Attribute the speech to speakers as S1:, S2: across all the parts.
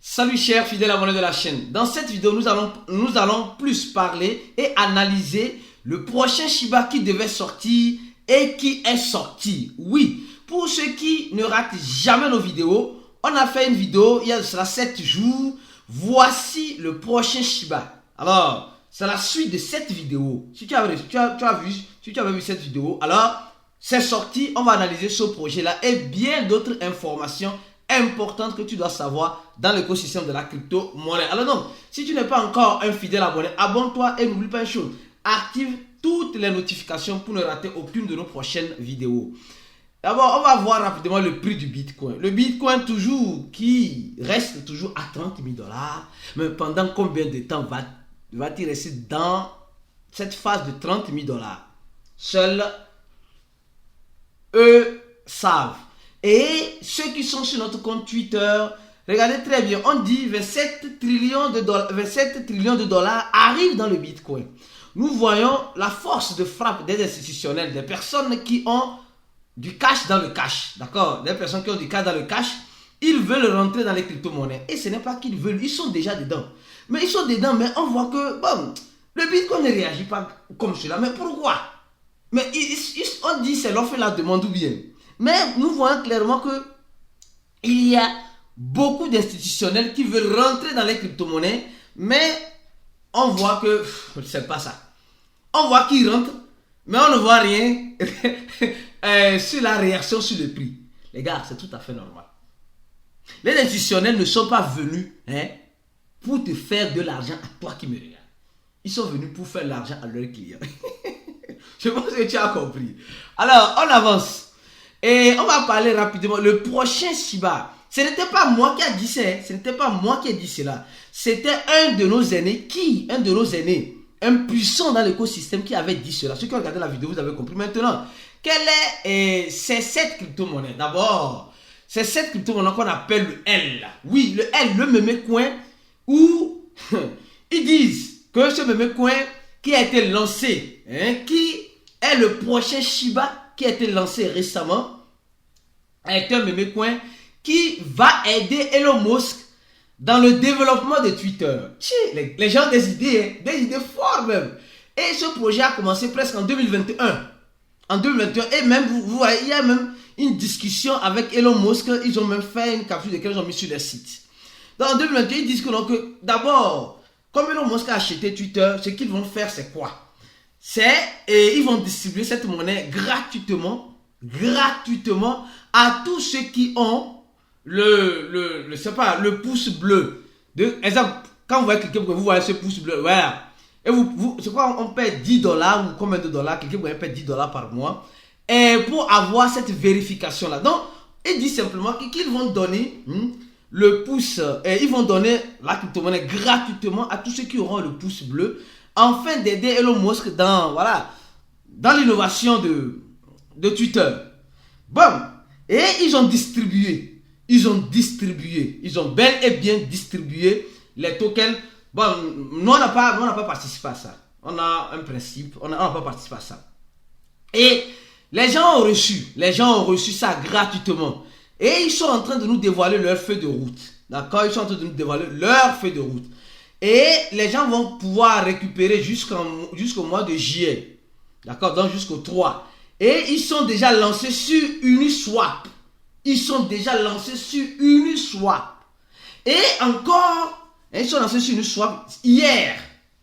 S1: Salut chers fidèles abonnés de la chaîne. Dans cette vidéo, nous allons plus parler et analyser le prochain Shiba qui devait sortir et qui est sorti. Oui, pour ceux qui ne ratent jamais nos vidéos, on a fait une vidéo il y a de cela 7 jours. Voici le prochain Shiba. Alors, c'est la suite de cette vidéo. Si tu avais vu cette vidéo, alors c'est sorti. On va analyser ce projet-là et bien d'autres informations importantes que tu dois savoir dans l'écosystème de la crypto-monnaie. Alors donc, si tu n'es pas encore un fidèle abonné, abonne-toi et n'oublie pas une chose. Active toutes les notifications pour ne rater aucune de nos prochaines vidéos. D'abord, on va voir rapidement le prix du Bitcoin. Le Bitcoin qui reste toujours à 30 000 $. Mais pendant combien de temps va-t-il rester dans cette phase de 30 000 $? Seuls eux savent. Et ceux qui sont sur notre compte Twitter, regardez très bien, on dit 27 trillions de dollars arrivent dans le Bitcoin. Nous voyons la force de frappe des institutionnels, des personnes qui ont du cash dans le cash, d'accord? Des personnes qui ont du cash dans le cash, ils veulent rentrer dans les crypto-monnaies. Et ce n'est pas qu'ils veulent, ils sont déjà dedans. Mais ils sont dedans, mais on voit que, bon, le Bitcoin ne réagit pas comme cela. Mais pourquoi? Mais on dit c'est l'offre et la demande ou bien. Mais nous voyons clairement que il y a beaucoup d'institutionnels qui veulent rentrer dans les crypto-monnaies, mais on voit que c'est pas ça. On voit qu'ils rentrent, mais on ne voit rien sur la réaction sur le prix. Les gars, c'est tout à fait normal. Les institutionnels ne sont pas venus pour te faire de l'argent à toi qui me regardes. Ils sont venus pour faire l'argent à leurs clients. Je pense que tu as compris. Alors, on avance. Et on va parler rapidement. Le prochain Shiba, ce n'était pas moi qui a dit ça. Ce n'était pas moi qui ai dit cela. C'était un de nos aînés un puissant dans l'écosystème qui avait dit cela. Ceux qui ont regardé la vidéo, vous avez compris. Maintenant, quelle est c'est cette crypto-monnaie? D'abord, c'est cette crypto-monnaie qu'on appelle le L. Oui, le L, le meme coin, où ils disent que ce meme coin qui a été lancé, qui est le prochain Shiba qui a été lancé récemment, est un meme coin qui va aider Elon Musk dans le développement de Twitter. Les gens ont des idées fortes même. Et ce projet a commencé presque en 2021. En 2021, et même, vous voyez, il y a même une discussion avec Elon Musk. Ils ont même fait une capture de laquelle ils ont mis sur leur site. Donc en 2021, ils disent que d'abord, comme Elon Musk a acheté Twitter, ce qu'ils vont faire, c'est quoi? Ils vont distribuer cette monnaie gratuitement à tous ceux qui ont le pouce bleu. Exemple, quand vous voyez quelqu'un, vous voyez ce pouce bleu, voilà. Et c'est quoi, on paie 10 $, ou combien de dollars, quelqu'un vous paie 10 $ par mois, et pour avoir cette vérification-là. Donc, il dit simplement qu'ils vont donner le pouce, et ils vont donner la crypto-monnaie gratuitement à tous ceux qui auront le pouce bleu, afin d'aider Elon Musk dans l'innovation de Twitter. Bon, et ils ont bel et bien distribué les tokens. Bon, nous on n'a pas participé à ça. On a un principe, on n'a pas participé à ça. Et les gens ont reçu ça gratuitement. Et ils sont en train de nous dévoiler leur feuille de route. D'accord? Ils sont en train de nous dévoiler leur feuille de route. Et les gens vont pouvoir récupérer jusqu'au mois de juillet. D'accord? Donc jusqu'au 3. Et ils sont déjà lancés sur Uniswap. Et encore, ils sont lancés sur Uniswap hier.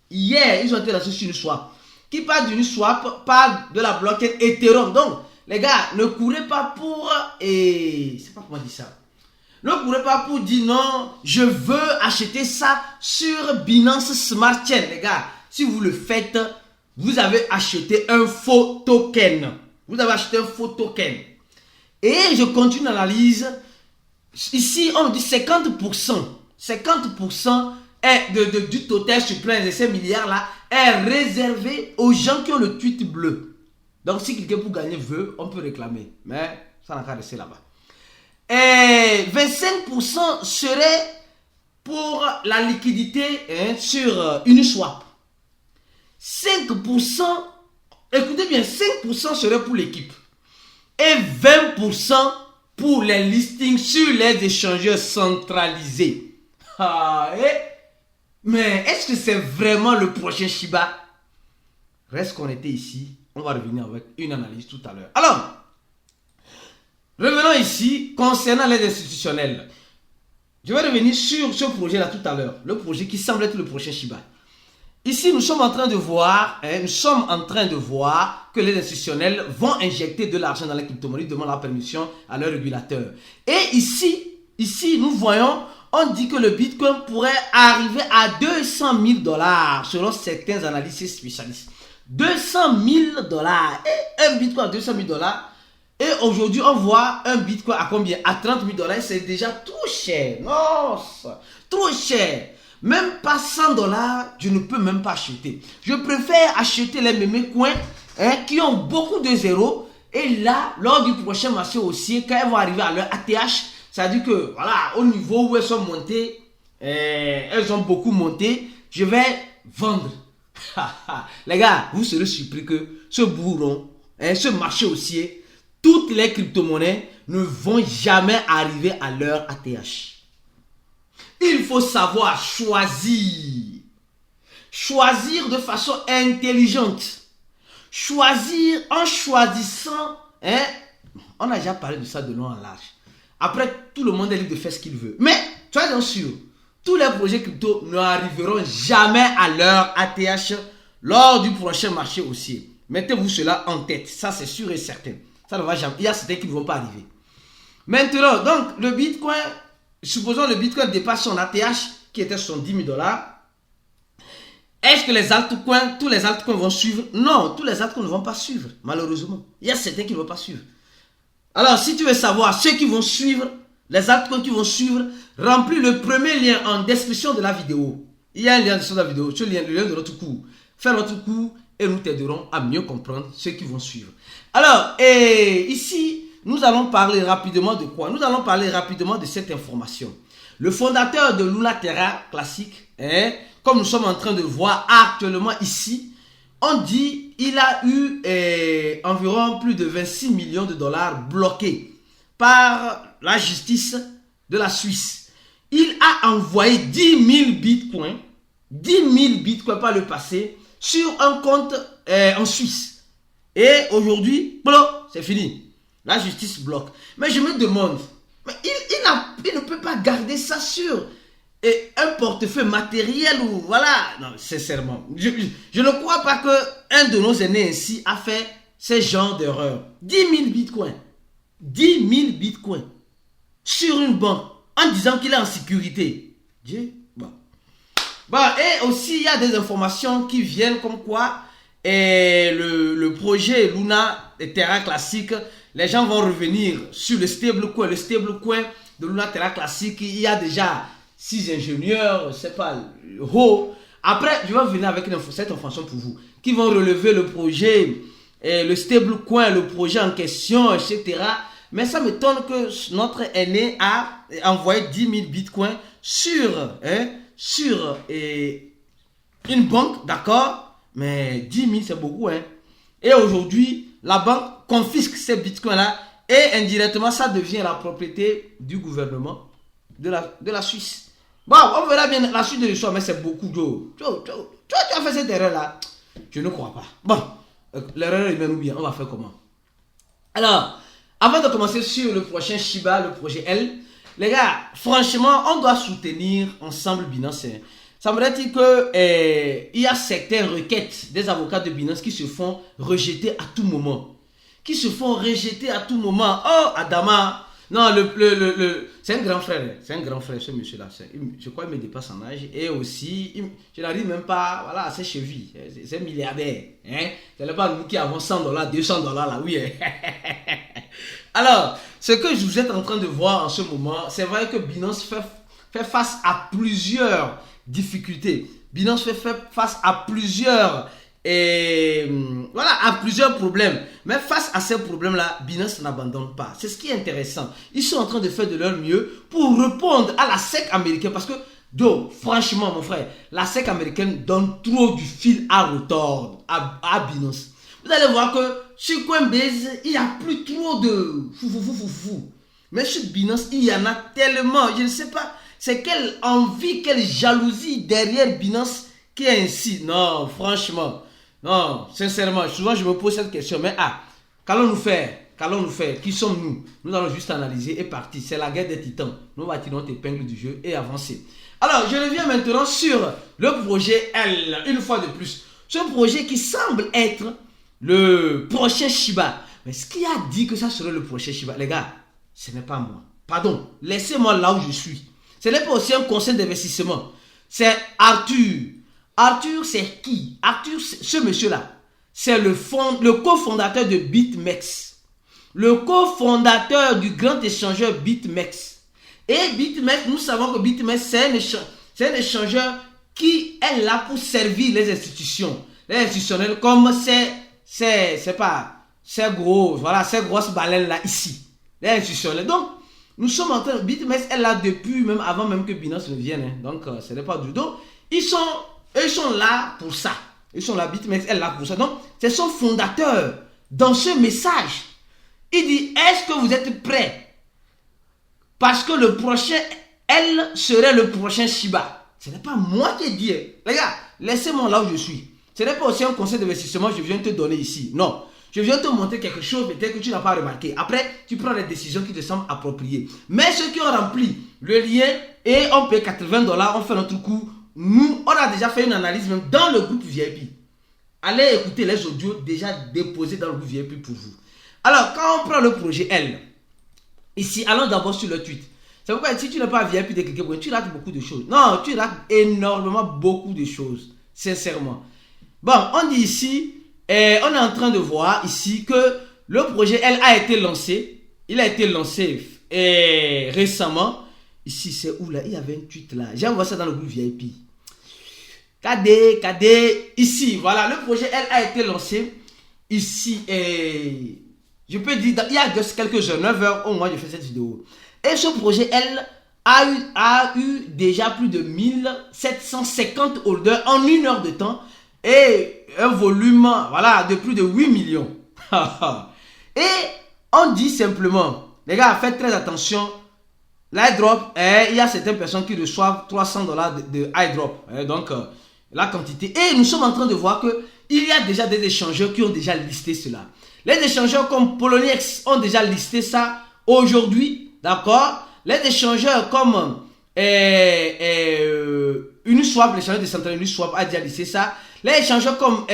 S1: Hier, ils ont été lancés sur Uniswap. Qui parle d'Uniswap, parle de la blockchain Ethereum. Donc, les gars, ne courez pas pour... c'est pas comment dire ça. Ne courez pas pour dire non, je veux acheter ça sur Binance Smart Chain. Les gars, si vous le faites, vous avez acheté un faux token. Et je continue l'analyse. Ici, on dit 50%. 50% du total supplément de ces milliards-là est réservé aux gens qui ont le tweet bleu. Donc, si quelqu'un pour gagner veut, on peut réclamer. Mais ça n'a qu'à rester là-bas. Et 25% serait pour la liquidité sur Uniswap. 5%, écoutez bien, 5% serait pour l'équipe. Et 20% pour les listings sur les échangeurs centralisés. Mais est-ce que c'est vraiment le prochain Shiba? Reste connecté ici. On va revenir avec une analyse tout à l'heure. Alors, revenons ici concernant l'aide institutionnelle. Je vais revenir sur ce projet-là tout à l'heure. Le projet qui semble être le prochain Shiba. Ici, nous sommes en train de voir, que les institutionnels vont injecter de l'argent dans la crypto-monnaie, demandent la permission à leur régulateur. Et ici, nous voyons, on dit que le Bitcoin pourrait arriver à 200 000 $ selon certains analystes spécialistes. 200 000 $. Et un Bitcoin à 200 000 $. Et aujourd'hui, on voit un Bitcoin à combien? À 30 000 $. C'est déjà trop cher. Non, trop cher. Même pas 100 $, je ne peux même pas acheter. Je préfère acheter les mémés coins qui ont beaucoup de zéros. Et là, lors du prochain marché haussier, quand elles vont arriver à leur ATH, ça veut dire que, voilà, au niveau où elles sont montées, elles ont beaucoup monté, je vais vendre. Les gars, vous serez surpris que ce bourron, ce marché haussier, toutes les crypto-monnaies ne vont jamais arriver à leur ATH. Il faut savoir choisir. Choisir de façon intelligente. Choisir en choisissant. On a déjà parlé de ça de long en large. Après, tout le monde est libre de faire ce qu'il veut. Mais, soyez sûr, tous les projets crypto n'arriveront jamais à leur ATH lors du prochain marché haussier. Mettez-vous cela en tête. Ça, c'est sûr et certain. Ça ne va jamais. Il y a certains qui ne vont pas arriver. Maintenant, donc, le Bitcoin, supposons le Bitcoin dépasse son ATH qui était 70 000 $. Est-ce que les altcoins, tous les altcoins vont suivre? Non, tous les altcoins ne vont pas suivre, malheureusement. Il y a certains qui ne vont pas suivre. Alors, si tu veux savoir ceux qui vont suivre, les altcoins qui vont suivre, remplis le premier lien en description de la vidéo. Il y a un lien en description de la vidéo, le lien de notre cours. Fais notre cours et nous t'aiderons à mieux comprendre ceux qui vont suivre. Alors, ici, nous allons parler rapidement de quoi? Nous allons parler rapidement de cette information. Le fondateur de Luna Terra Classic, comme nous sommes en train de voir actuellement ici, on dit qu'il a eu environ plus de 26 millions de $ bloqués par la justice de la Suisse. Il a envoyé 10 000 bitcoins, 10 000 bitcoins par le passé, sur un compte en Suisse. Et aujourd'hui, c'est fini. La justice bloque. Mais je me demande, mais il ne peut pas garder ça sur un portefeuille matériel ou voilà. Non, sincèrement, je ne crois pas qu'un de nos aînés ainsi a fait ce genre d'erreur. 10 000 bitcoins. 10 000 bitcoins sur une banque en disant qu'il est en sécurité. Dieu, bon. Et aussi, il y a des informations qui viennent comme quoi le projet Luna Terra Classic, les gens vont revenir sur le stablecoin. Le stablecoin de Luna Terra Classic, il y a déjà 6 ingénieurs, je sais pas, Après, je vais venir avec cette information pour vous, qui vont relever le projet, le stablecoin, le projet en question, etc. Mais ça m'étonne que notre aîné a envoyé 10 000 bitcoins sur une banque, d'accord? Mais 10 000, c'est beaucoup, Et aujourd'hui, la banque confisque ces bitcoins-là et indirectement, ça devient la propriété du gouvernement de la Suisse. Bon, on verra bien la suite de l'histoire, mais c'est beaucoup, Joe. Tu as fait cette erreur-là? Je ne crois pas. Bon, l'erreur est même bien, on va faire comment? Alors, avant de commencer sur le prochain Shiba, le projet L, les gars, franchement, on doit soutenir ensemble Binance. Ça me dit qu'il y a certaines requêtes des avocats de Binance qui se font rejeter à tout moment. Oh, Adama. Non, c'est un grand frère. C'est un grand frère, ce monsieur-là. Je crois qu'il me dépasse en âge. Et aussi, je n'arrive même pas à ses chevilles. C'est un milliardaire. Ce n'est pas nous qui avons 100 $, 200 $ là, oui. Alors, ce que vous êtes en train de voir en ce moment, c'est vrai que Binance fait face à plusieurs difficultés. Binance fait face à plusieurs plusieurs problèmes. Mais face à ces problèmes-là, Binance n'abandonne pas. C'est ce qui est intéressant. Ils sont en train de faire de leur mieux pour répondre à la SEC américaine. Parce que, franchement, mon frère, la SEC américaine donne trop du fil à retordre à Binance. Vous allez voir que sur Coinbase, il n'y a plus trop de fou. Mais sur Binance, il y en a tellement. Je ne sais pas. C'est quelle envie, quelle jalousie derrière Binance qui est ainsi. Non, franchement. Non, sincèrement, souvent je me pose cette question. Mais qu'allons-nous faire? Qu'allons-nous faire? Qui sommes-nous? Nous allons juste analyser et partir. C'est la guerre des titans. Nous allons tirer notre épingle du jeu et avancer. Alors, je reviens maintenant sur le projet L, une fois de plus. Ce projet qui semble être le prochain Shiba. Mais ce qui a dit que ça serait le prochain Shiba, les gars, ce n'est pas moi. Pardon, laissez-moi là où je suis. Ce n'est pas aussi un conseil d'investissement. C'est Arthur. Arthur, c'est qui? Arthur, ce monsieur-là, c'est le cofondateur de BitMEX. Le cofondateur du grand échangeur BitMEX. Et BitMEX, nous savons que BitMEX, c'est un échangeur qui est là pour servir les institutions. Les institutionnels, comme ces grosses baleines là, ici. Les institutionnels. Donc, nous sommes en train, BitMEX est là depuis, même avant même que Binance ne vienne. Hein. Donc, ce n'est pas du tout. Ils sont là pour ça. Ils sont là, BitMEX est là pour ça. Donc, c'est son fondateur. Dans ce message, il dit, est-ce que vous êtes prêts? Parce que le prochain, elle serait le prochain Shiba. Ce n'est pas moi qui ai dit. Les gars, laissez-moi là où je suis. Ce n'est pas aussi un conseil d'investissement que je viens te donner ici. Non. Je viens te montrer quelque chose peut-être que tu n'as pas remarqué. Après, tu prends les décisions qui te semblent appropriées. Mais ceux qui ont rempli le lien et on paye $80, on fait notre coup. Nous, on a déjà fait une analyse même dans le groupe VIP. Allez écouter les audios déjà déposés dans le groupe VIP pour vous. Alors, quand on prend le projet L, ici, allons d'abord sur le tweet. C'est pourquoi si tu n'es pas VIP de quelqu'un, tu rates beaucoup de choses. Non, tu rates énormément beaucoup de choses. Sincèrement. Bon, on dit ici, on est en train de voir ici que le projet L a été lancé. Il a été lancé récemment. Ici, c'est où là? Il y avait un tweet là. J'ai envoyé ça dans le groupe VIP. KD, ici, voilà. Le projet L a été lancé. Ici, je peux dire, il y a juste quelques heures, 9 heures au moins, je fais cette vidéo. Et ce projet L a eu déjà plus de 1750 holders en 1 heure de temps. Et un volume, voilà, de plus de 8 millions. Et on dit simplement, les gars, faites très attention. L'iDrop, il y a certaines personnes qui reçoivent $300 de iDrop. Donc, la quantité. Et nous sommes en train de voir qu'il y a déjà des échangeurs qui ont déjà listé cela. Les échangeurs comme Poloniex ont déjà listé ça aujourd'hui. D'accord? Les échangeurs comme Uniswap, l'échangeur décentralisé Uniswap a déjà listé ça. Les échangeurs comme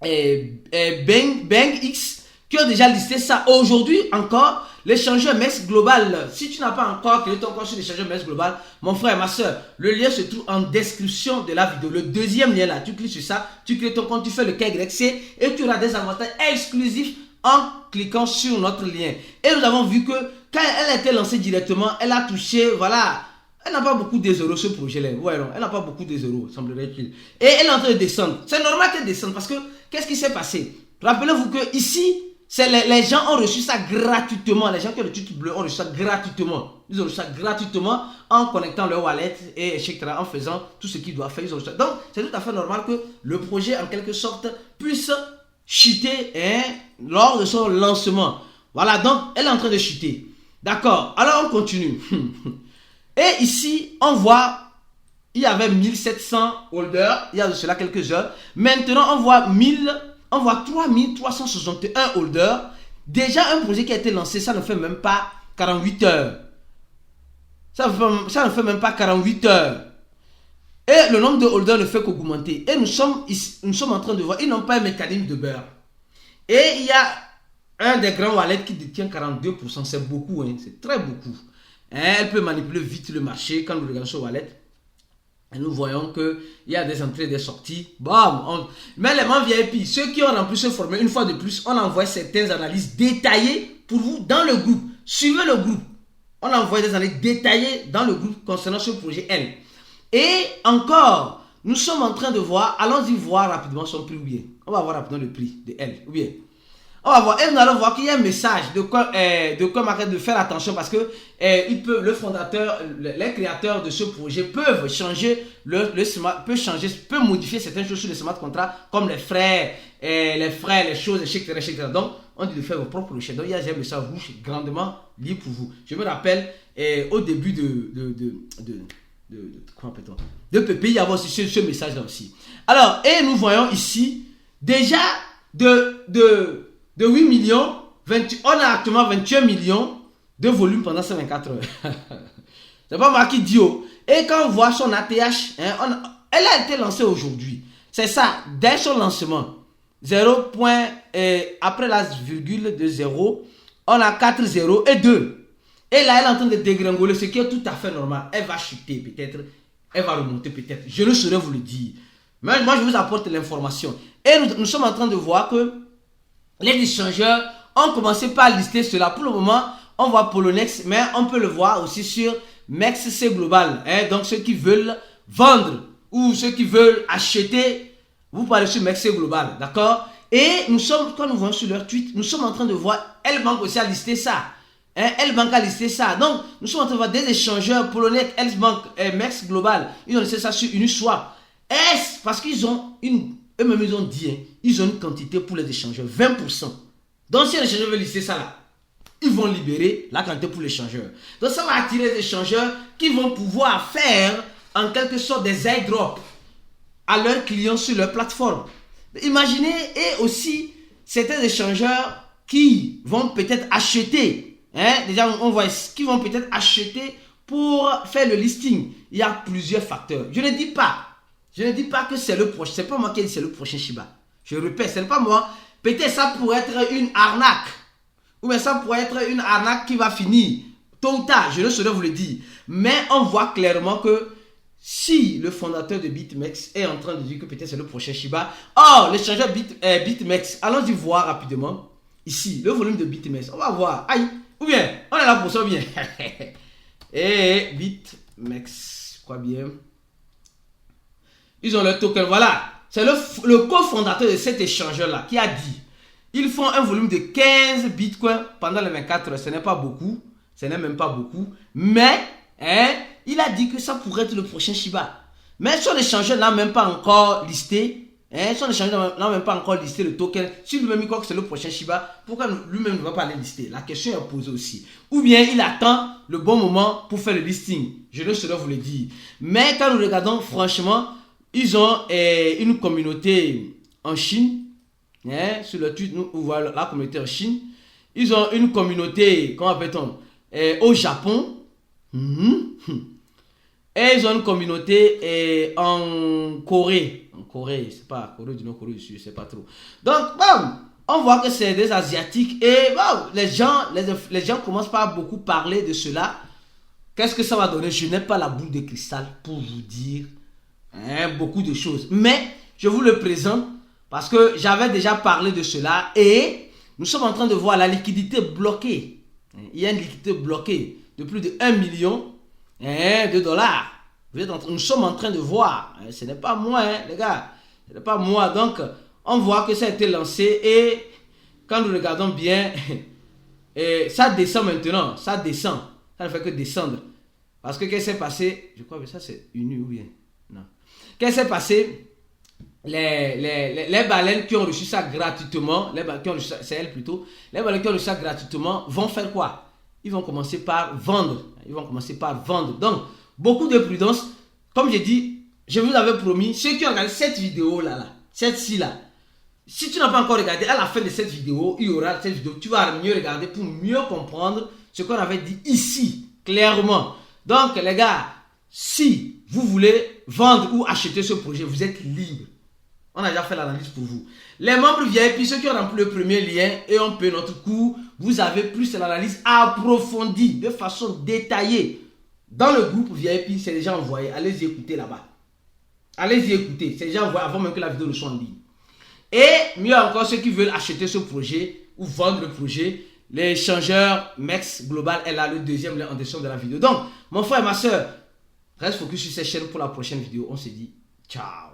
S1: BangX qui ont déjà listé ça aujourd'hui encore. L'échangeur MEX Global, si tu n'as pas encore créé ton compte sur l'échangeur MEX Global, mon frère, ma soeur, le lien se trouve en description de la vidéo. Le deuxième lien là, tu cliques sur ça, tu crées ton compte, tu fais le KYC et tu auras des avantages exclusifs en cliquant sur notre lien. Et nous avons vu que quand elle a été lancée directement, elle a touché, voilà, elle n'a pas beaucoup de euros ce projet-là. Ouais, non, elle n'a pas beaucoup de euros, semblerait-il. Et elle est en train de descendre. C'est normal qu'elle descende parce que qu'est-ce qui s'est passé? Rappelez-vous que ici, les gens ont reçu ça gratuitement. Les gens qui ont le truc bleu ont reçu ça gratuitement. Ils ont reçu ça gratuitement en connectant leur wallet et etc. En faisant tout ce qu'ils doivent faire. Ils ont reçu ça. Donc, c'est tout à fait normal que le projet, en quelque sorte, puisse chuter lors de son lancement. Voilà, donc, elle est en train de chuter. D'accord, alors on continue. Et ici, on voit, il y avait 1700 holders, il y a de cela quelques heures. Maintenant, on voit 3361 holders. Déjà, un projet qui a été lancé, ça ne fait même pas 48 heures. Ça ne fait même pas 48 heures. Et le nombre de holders ne fait qu'augmenter. Et nous sommes en train de voir, ils n'ont pas un mécanisme de beurre. Et il y a un des grands wallets qui détient 42%. C'est beaucoup, hein, c'est très beaucoup. Elle peut manipuler vite le marché quand nous regardons ce wallet. Et nous voyons qu'il y a des entrées et des sorties. Bam, mais les membres VIP, ceux qui ont rempli ce formulaire, une fois de plus, on envoie certaines analyses détaillées pour vous dans le groupe. Suivez le groupe. On envoie des analyses détaillées dans le groupe concernant ce projet L. Et encore, nous sommes en train de voir, allons-y voir rapidement son prix ou bien. On va voir rapidement le prix de L ou bien. On va voir, et nous allons voir qu'il y a un message de CoinMarketCap de faire attention parce que le fondateur, les créateurs de ce projet peuvent changer peut modifier certaines choses sur le smart contract comme les frais, les choses, etc. Donc, on dit de faire vos propres recherches. Donc, il y a un message rouge grandement lié pour vous. Je me rappelle au début de PPI, il y avait aussi ce message-là aussi. Alors, et nous voyons ici, déjà de 8 millions, on a actuellement 21 millions de volume pendant ces 24 heures. C'est pas moi qui dis. Et quand on voit son ATH, hein, elle a été lancée aujourd'hui. C'est ça, dès son lancement, 0. Après la virgule de 0, on a 4 0 et 2. Et là, elle est en train de dégringoler, ce qui est tout à fait normal. Elle va chuter peut-être, elle va remonter peut-être. Je ne saurais vous le dire. Mais moi, je vous apporte l'information. Et nous sommes en train de voir que les échangeurs ont commencé par lister cela. Pour le moment, on voit Poloniex, mais on peut le voir aussi sur MEXC Global. Hein, donc, ceux qui veulent vendre ou ceux qui veulent acheter, vous parlez sur MEXC Global. D'accord? Et nous sommes, quand nous voyons sur leur tweet, nous sommes en train de voir, L-Bank aussi a listé ça. Hein, L-Bank a listé ça. Donc, nous sommes en train de voir des échangeurs Poloniex, L-Bank, MEXC Global. Ils ont listé ça sur Uniswap. Est-ce parce qu'ils ont eux-mêmes ils ont dit, hein, ils ont une quantité pour les échangeurs, 20%. Donc si les échangeurs veulent lister ça là, ils vont libérer la quantité pour l'échangeur. Donc ça va attirer les échangeurs qui vont pouvoir faire en quelque sorte des airdrops à leurs clients sur leur plateforme. Imaginez, et aussi certains échangeurs qui vont peut-être acheter, hein, déjà on voit qui vont peut-être acheter pour faire le listing. Il y a plusieurs facteurs. Je ne dis pas que c'est le prochain. C'est pas moi qui ai dit c'est le prochain Shiba. Je répète, ce n'est pas moi. Peut-être ça pourrait être une arnaque. Ou bien ça pourrait être une arnaque qui va finir tôt ou tard. Je ne saurais vous le dire. Mais on voit clairement que si le fondateur de BitMEX est en train de dire que peut-être c'est le prochain Shiba. Oh, l'échangeur BitMEX. Allons-y voir rapidement. Ici, le volume de BitMEX. On va voir. Aïe. Ou bien, on est là pour ça ou bien. Et BitMEX. Je crois bien. Ils ont le token, voilà. C'est le cofondateur de cet échangeur-là qui a dit, ils font un volume de 15 bitcoins pendant les 24 heures. Ce n'est pas beaucoup, ce n'est même pas beaucoup. Mais, hein, il a dit que ça pourrait être le prochain Shiba. Mais son échangeur n'a même pas encore listé, hein, son échangeur n'a même pas encore listé le token. Si lui-même il croit que c'est le prochain Shiba, pourquoi lui-même ne va pas aller lister? La question est posée aussi. Ou bien il attend le bon moment pour faire le listing. Je ne saurais vous le dire. Mais quand nous regardons franchement, ils ont une communauté en Chine. Hein, sur le tweet, nous voyons la communauté en Chine. Ils ont une communauté, comment appelle-t-on, au Japon. Et ils ont une communauté en Corée. En Corée, c'est pas Corée du Nord, Corée du Sud, je sais pas trop. Donc, bon, on voit que c'est des Asiatiques. Et bon, les gens commencent pas à beaucoup parler de cela. Qu'est-ce que ça va donner? Je n'ai pas la boule de cristal pour vous dire beaucoup de choses, mais je vous le présente parce que j'avais déjà parlé de cela et nous sommes en train de voir la liquidité bloquée. Il y a une liquidité bloquée de plus de 1 million de dollars. Nous sommes en train de voir, ce n'est pas moi, les gars, ce n'est pas moi. Donc on voit que ça a été lancé et quand nous regardons bien, ça descend maintenant, ça descend, ça ne fait que descendre parce que qu'est-ce qui s'est passé? Je crois que ça c'est une ou bien non. Qu'est-ce qui s'est passé? Les baleines qui ont reçu ça gratuitement, c'est elles plutôt, les baleines qui ont reçu ça gratuitement vont faire quoi? Ils vont commencer par vendre. Donc, beaucoup de prudence. Comme j'ai dit, je vous avais promis, ceux qui ont regardé cette vidéo là, cette-ci là, si tu n'as pas encore regardé, à la fin de cette vidéo, il y aura cette vidéo, tu vas mieux regarder pour mieux comprendre ce qu'on avait dit ici, clairement. Donc, les gars, si vous voulez vendre ou acheter ce projet, vous êtes libre. On a déjà fait l'analyse pour vous. Les membres VIP, ceux qui ont rempli le premier lien et ont payé notre cours, vous avez plus l'analyse approfondie, de façon détaillée. Dans le groupe VIP, c'est déjà envoyé. Allez-y écouter là-bas. Allez-y écouter. C'est déjà envoyé avant même que la vidéo ne soit en ligne. Et mieux encore, ceux qui veulent acheter ce projet ou vendre le projet, l'échangeur MEX Global est là, le deuxième lien en description de la vidéo. Donc, mon frère et ma soeur, reste focus sur cette chaîne pour la prochaine vidéo. On se dit ciao.